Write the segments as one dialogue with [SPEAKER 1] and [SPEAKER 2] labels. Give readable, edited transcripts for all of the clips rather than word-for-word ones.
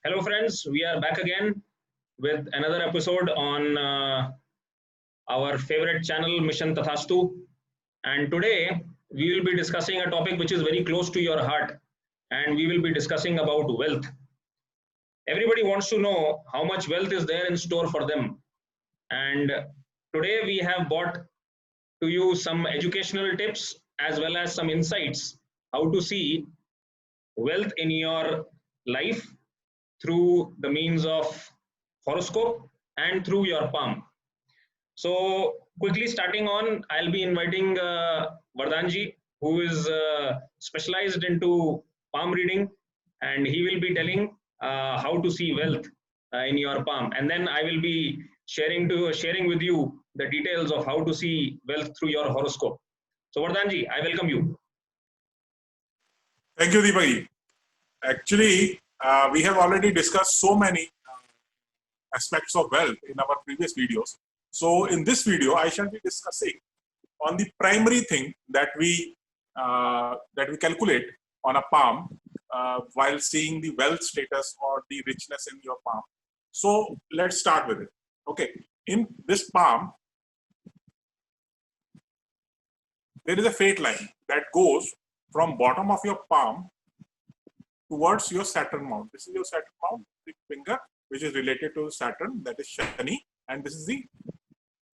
[SPEAKER 1] Hello, friends. We are back again with another episode on our favorite channel, Mission Tathastu. And today we will be discussing a topic which is very close to your heart, and we will be discussing about wealth. Everybody wants to know how much wealth is there in store for them. And today we have brought to you some educational tips as well as some insights how to see wealth in your life through the means of horoscope and through your palm. So, quickly starting on, I'll be inviting Vardhanji, who is specialized into palm reading, and he will be telling how to see wealth in your palm. And then I will be sharing with you the details of how to see wealth through your horoscope. So, Vardhanji, I welcome you.
[SPEAKER 2] Thank you, Deepaki. Actually, we have already discussed so many aspects of wealth in our previous videos. So, in this video, I shall be discussing on the primary thing that we calculate on a palm while seeing the wealth status or the richness in your palm. So, let's start with it. Okay, in this palm, there is a fate line that goes from bottom of your palm towards your Saturn mount. This is your Saturn mount, the finger which is related to Saturn, that is Shani, and this is the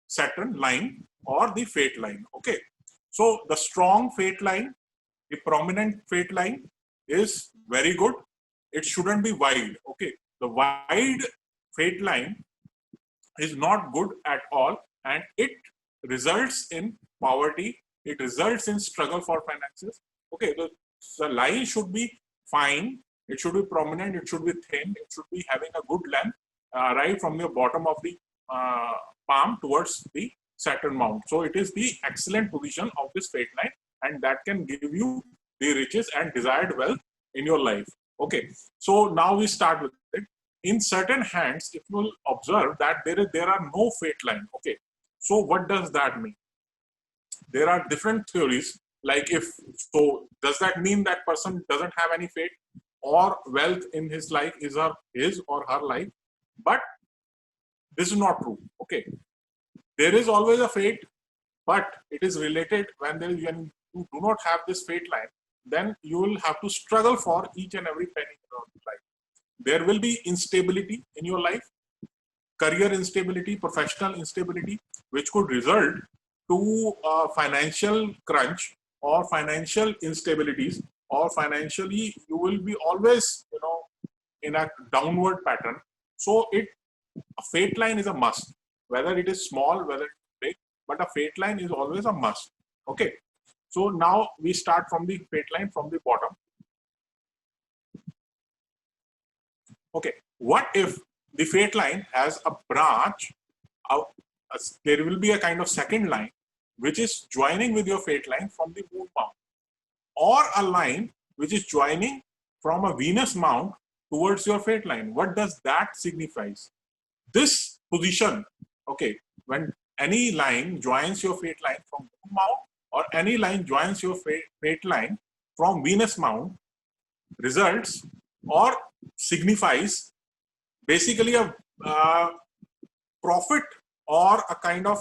[SPEAKER 2] Saturn line or the fate line. Okay, so the strong fate line, the prominent fate line is very good. It shouldn't be wide. Okay, the wide fate line is not good at all, and it results in poverty. It results in struggle for finances. Okay, the line should be fine, it should be prominent, it should be thin, it should be having a good length right from your bottom of the palm towards the Saturn mount. So it is the excellent position of this fate line, and that can give you the riches and desired wealth in your life. Okay, so now we start with it. In certain hands, if you will observe that there are no fate line. Okay, so what does that mean? There are different theories. Like, so does that mean that person doesn't have any fate or wealth in his life, his or her life? But this is not true. Okay, there is always a fate, but it is related when you do not have this fate line, then you will have to struggle for each and every penny in your life. There will be instability in your life, career instability, professional instability, which could result to financial crunch or financial instabilities, or financially you will be always in a downward pattern. So a fate line is a must, whether it is small, whether it's big, but a fate line is always a must. Okay, so now we start from the fate line from the bottom. Okay, what if the fate line has a branch? There will be a kind of second line which is joining with your fate line from the moon mount, or a line which is joining from a Venus mount towards your fate line. What does that signify? This position, okay, when any line joins your fate line from moon mount, or any line joins your fate line from Venus mount, results or signifies basically a profit or a kind of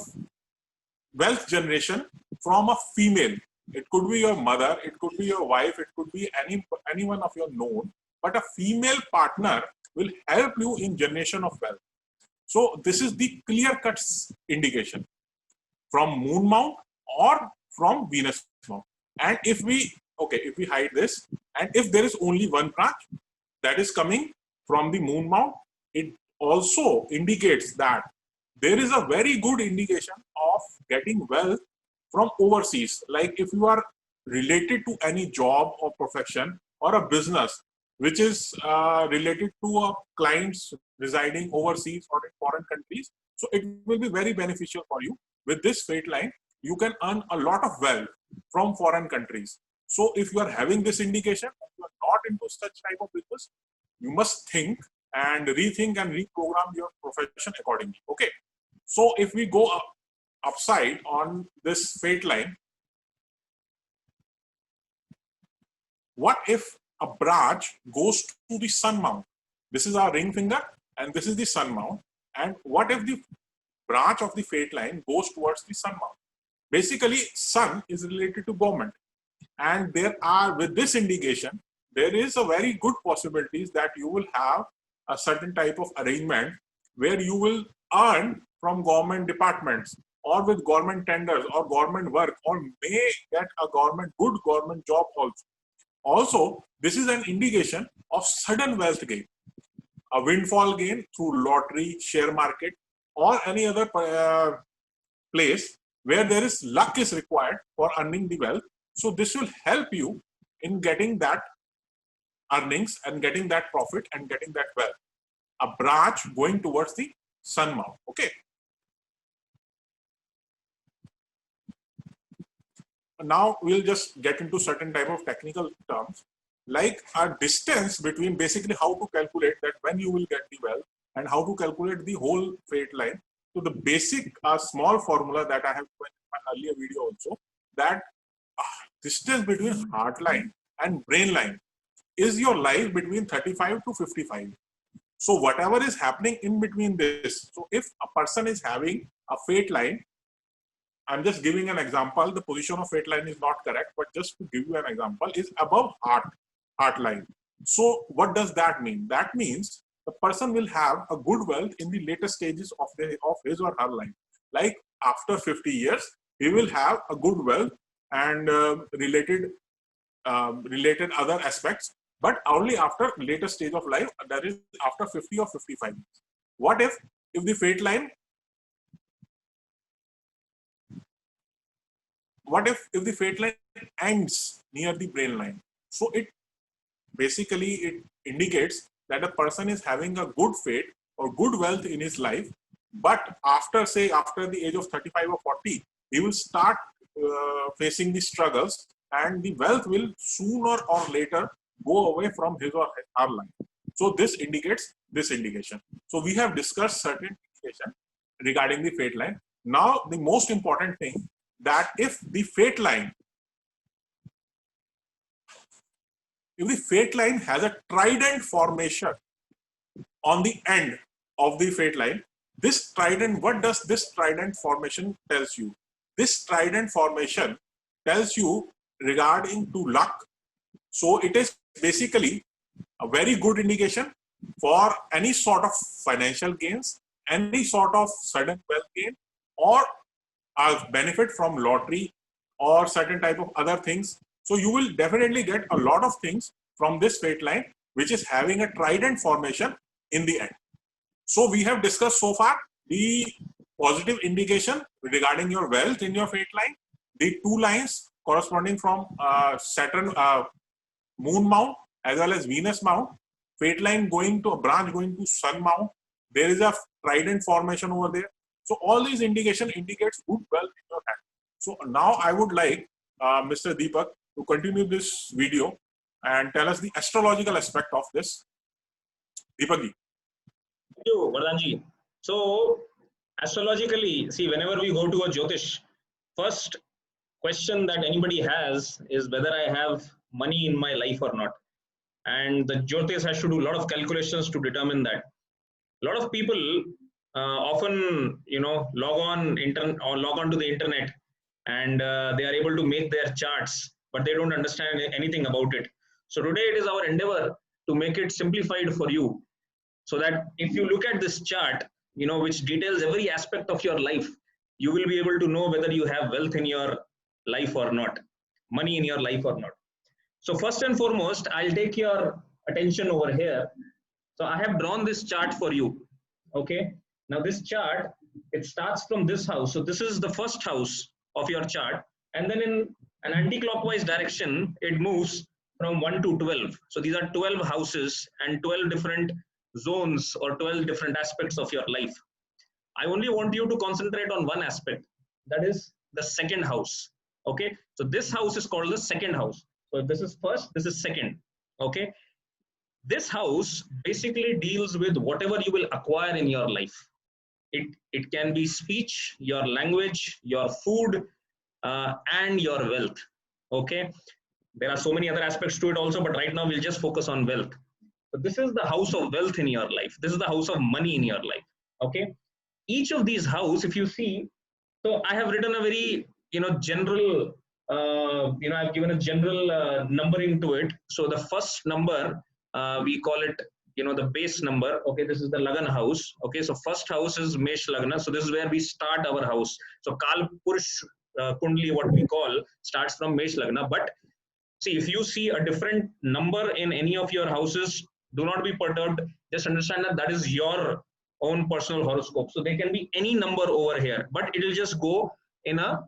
[SPEAKER 2] wealth generation from a female. It could be your mother, it could be your wife, it could be anyone of your known, but a female partner will help you in generation of wealth. So this is the clear-cut indication from moon mount or from Venus mount. And if we hide this, and if there is only one branch that is coming from the moon mount, it also indicates that there is a very good indication of getting wealth from overseas. Like, if you are related to any job or profession or a business which is related to a clients residing overseas or in foreign countries, so it will be very beneficial for you. With this fate line, you can earn a lot of wealth from foreign countries. So if you are having this indication and you are not into such type of business, you must think and rethink and reprogram your profession accordingly. Okay, so if we go upside on this fate line, what if a branch goes to the sun mount? This is our ring finger, and this is the sun mount. And what if the branch of the fate line goes towards the sun mount? Basically, sun is related to government, and there are, with this indication, there is a very good possibilities that you will have a certain type of arrangement where you will earn from government departments or with government tenders or government work, or may get a good government job also. Also, this is an indication of sudden wealth gain, a windfall gain through lottery, share market, or any other place where there is luck is required for earning the wealth. So this will help you in getting that earnings and getting that profit and getting that wealth. A branch going towards the sun mount. Okay. Now we'll just get into certain type of technical terms, like a distance between, basically how to calculate that when you will get the wealth and how to calculate the whole fate line. So the basic small formula that I have given in my earlier video also, that distance between heart line and brain line is your life between 35 to 55. So whatever is happening in between this, so if a person is having a fate line, I'm just giving an example, the position of fate line is not correct, but just to give you an example, is above heart line. So what does that mean? That means the person will have a good wealth in the later stages of his or her life. Like after 50 years, he will have a good wealth and related other aspects, but only after later stage of life, that is after 50 or 55 years. What if the fate line, ends near the brain line? So it indicates that a person is having a good fate or good wealth in his life, but after the age of 35 or 40, he will start facing the struggles, and the wealth will sooner or later go away from his or her life. So this indicates this indication. So we have discussed certain indication regarding the fate line. Now the most important thing, that if the fate line has a trident formation on the end of the fate line, this trident, what does this trident formation tells you? This trident formation tells you regarding to luck. So it is basically a very good indication for any sort of financial gains, any sort of sudden wealth gain, or a benefit from lottery or certain type of other things. So you will definitely get a lot of things from this fate line, which is having a trident formation in the end. So we have discussed so far the positive indication regarding your wealth in your fate line, the two lines corresponding from Saturn moon mount as well as Venus mount, fate line going to a branch going to sun mount. There is a trident formation over there. So all these indications indicates good wealth in your hand. So now I would like Mr. Deepak to continue this video and tell us the astrological aspect of this. Deepak ji.
[SPEAKER 1] Thank you, Vardhanji. So astrologically, see, whenever we go to a Jyotish, first question that anybody has is whether I have money in my life or not. And the Jyotish has to do a lot of calculations to determine that. A lot of people often, log on to the internet, and they are able to make their charts, but they don't understand anything about it. So today it is our endeavor to make it simplified for you, so that if you look at this chart, which details every aspect of your life, you will be able to know whether you have wealth in your life or not, money in your life or not. So first and foremost, I'll take your attention over here. So I have drawn this chart for you. Okay. Now this chart, it starts from this house. So this is the first house of your chart. And then in an anti-clockwise direction, it moves from 1 to 12. So these are 12 houses and 12 different zones or 12 different aspects of your life. I only want you to concentrate on one aspect, that is the second house. Okay. So this house is called the second house. So this is first, this is second. Okay. This house basically deals with whatever you will acquire in your life. It can be speech, your language, your food, and your wealth. Okay. There are so many other aspects to it also, but right now we'll just focus on wealth. So this is the house of wealth in your life. This is the house of money in your life. Okay. Each of these house, if you see, so I have written a very general. I've given a general numbering to it. So the first number we call it the base number. Okay, this is the Lagan house. Okay, so first house is Mesh Lagna. So this is where we start our house. So Kal Purush Kundli, what we call, starts from Mesh Lagna. But see, if you see a different number in any of your houses, do not be perturbed. Just understand that that is your own personal horoscope. So there can be any number over here, but it will just go in a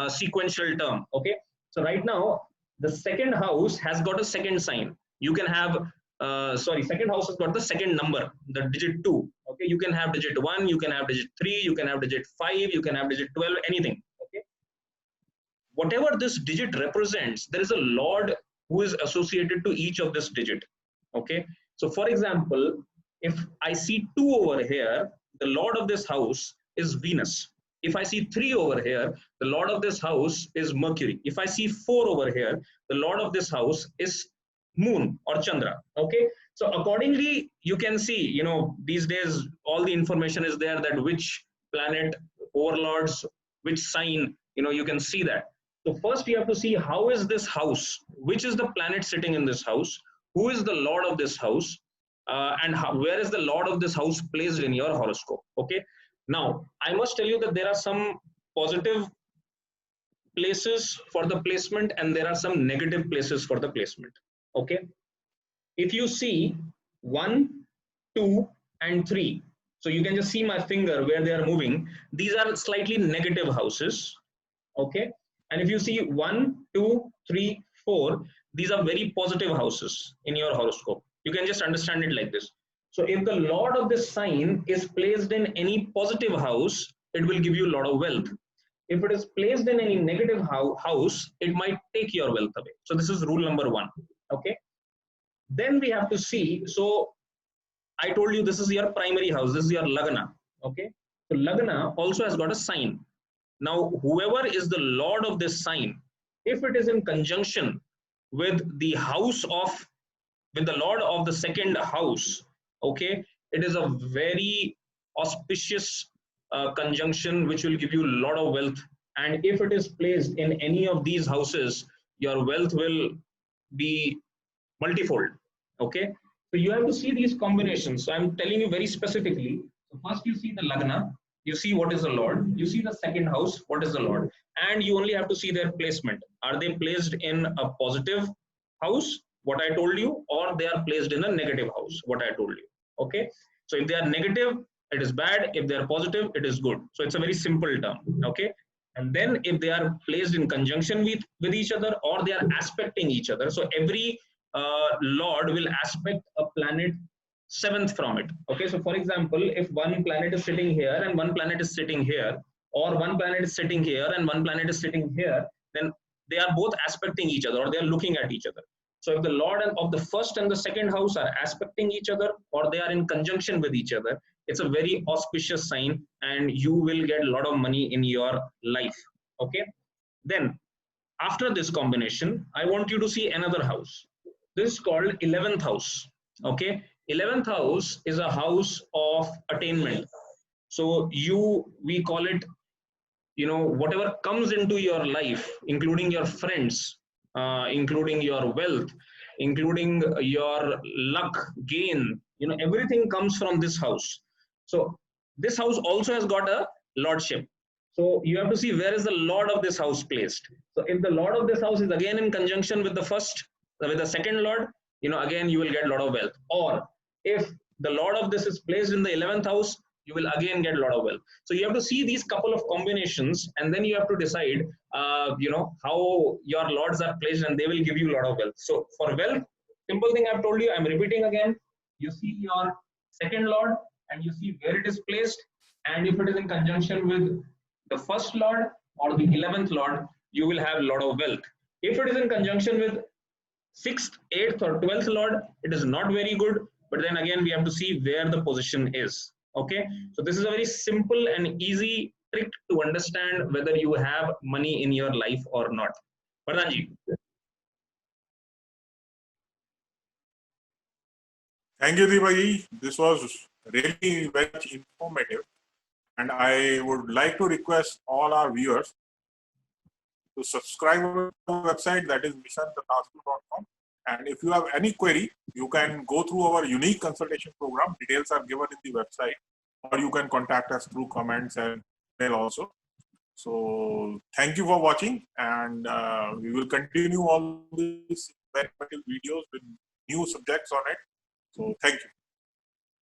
[SPEAKER 1] sequential term. Okay. So right now, the second house has got a second sign. You can have, second house has got the second number, the digit 2. Okay. You can have digit 1, you can have digit 3, you can have digit 5, you can have digit 12, anything. Okay. Whatever this digit represents, there is a lord who is associated to each of this digit. Okay. So for example, if I see 2 over here, the lord of this house is Venus. If I see 3 over here, the lord of this house is Mercury. If I see 4 over here, the lord of this house is Moon or Chandra. Okay. So accordingly, you can see, these days, all the information is there that which planet overlords, which sign, you can see that. So first you have to see how is this house, which is the planet sitting in this house, who is the lord of this house, and where is the lord of this house placed in your horoscope. Okay. Now, I must tell you that there are some positive places for the placement and there are some negative places for the placement. Okay. If you see 1, 2, and 3, so you can just see my finger where they are moving. These are slightly negative houses. Okay. And if you see 1, 2, 3, 4, these are very positive houses in your horoscope. You can just understand it like this. So if the lord of this sign is placed in any positive house, it will give you a lot of wealth. If it is placed in any negative house, it might take your wealth away. So this is rule number 1. Okay. Then we have to see. So I told you this is your primary house. This is your Lagna. Okay. So Lagna also has got a sign. Now, whoever is the lord of this sign, if it is in conjunction with the lord of the second house, okay, it is a very auspicious conjunction which will give you a lot of wealth. And if it is placed in any of these houses, your wealth will be multifold. Okay, so you have to see these combinations. So I'm telling you very specifically. So first you see the Lagna, you see what is the lord, you see the second house, what is the lord, and you only have to see their placement. Are they placed in a positive house, what I told you, or they are placed in a negative house, what I told you. Okay, so if they are negative, it is bad. If they are positive, it is good. So it's a very simple term. Okay, and then if they are placed in conjunction with each other, or they are aspecting each other, so every lord will aspect a planet 7th from it. Okay, so for example, if one planet is sitting here and one planet is sitting here, or one planet is sitting here and one planet is sitting here, then they are both aspecting each other, or they are looking at each other. So if the lord of the first and the second house are aspecting each other, or they are in conjunction with each other, it's a very auspicious sign and you will get a lot of money in your life. Okay, then after this combination, I want you to see another house. This is called 11th house. Okay, 11th house is a house of attainment. So we call it, whatever comes into your life, including your friends, including your wealth, including your luck, gain, everything comes from this house. So this house also has got a lordship. So you have to see where is the lord of this house placed. So if the lord of this house is again in conjunction with the second lord, again you will get a lot of wealth. Or if the lord of this is placed in the 11th house, you will again get a lot of wealth. So you have to see these couple of combinations, and then you have to decide, how your lords are placed, and they will give you a lot of wealth. So for wealth, simple thing I've told you, I'm repeating again. You see your second lord, and you see where it is placed, and if it is in conjunction with the first lord or the 11th lord, you will have a lot of wealth. If it is in conjunction with 6th, 8th, or 12th lord, it is not very good. But then again, we have to see where the position is. Okay, so this is a very simple and easy trick to understand whether you have money in your life or not. Pradhanji.
[SPEAKER 2] Thank you, Deepaji. This was really very much informative. And I would like to request all our viewers to subscribe to our website, that is missiontatastu.com. And if you have any query, you can go through our unique consultation program. Details are given in the website, or you can contact us through comments and mail also. So thank you for watching, and we will continue all these very informative videos with new subjects on it. So thank you.